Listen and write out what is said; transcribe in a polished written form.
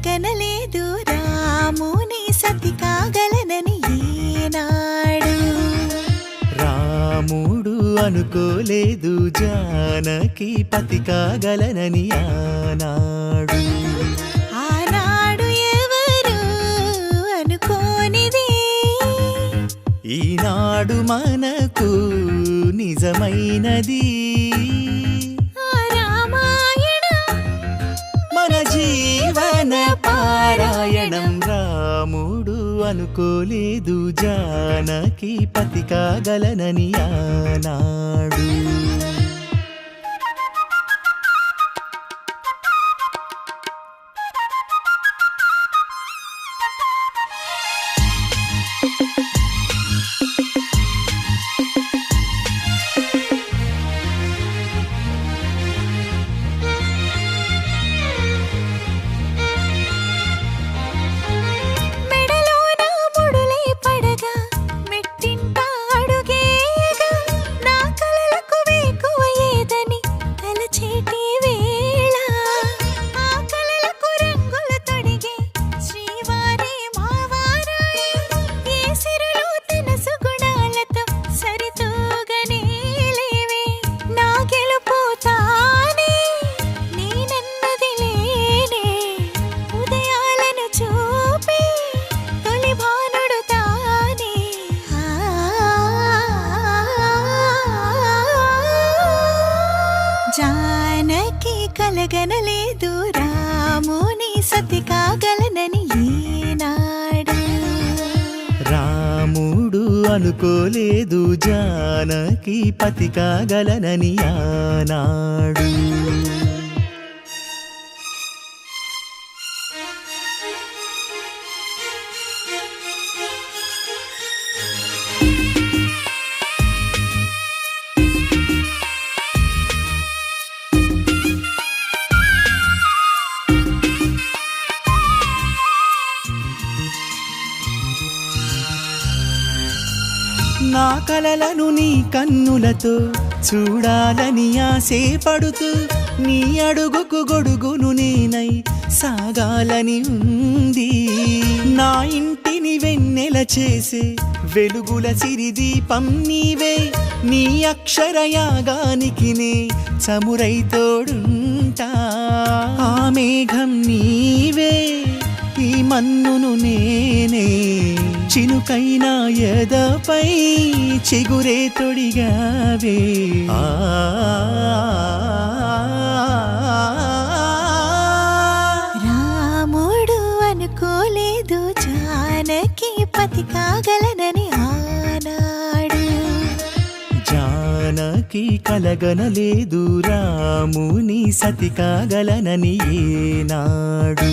కలగనలేదు రాముని సతి కాగలనని ఏనాడు. రాముడు అనుకోలేదు జానకి పతి కాగలనని ఆనాడు. ఆనాడు ఎవరు అనుకోనిది ఈనాడు మనకు నిజమైనది. మన జీవన పారాయణం. రాముడు అనుకోలేదు జానకి పతి కాగలనని ఆనాడు. జానకి కలగనలేదు రాముని సతి కాగలనని ఈనాడు. రాముడు అనుకోలేదు జానకి పతి కాగలనని ఆనాడు. నా కలలను నీ కన్నులతో చూడాలని ఆశపడుతూ నీ అడుగుకు గొడుగును నేనై సాగాలని ఉంది. నా ఇంటిని వెన్నెల చేసే వెలుగుల సిరిదీపం నీవే. నీ అక్షరయాగానికి నే చమురై తోడుంటా. ఆ మేఘం నీవే ఈ మన్నును నేనే. చినుకైనా ఎదపై చిగురే తొడిగావే. రాముడు అనుకోలేదు జానకి పతి కాగలనని ఆనాడు. జానకి కలగనలేదు రాముని సతి కాగలనని ఏనాడు.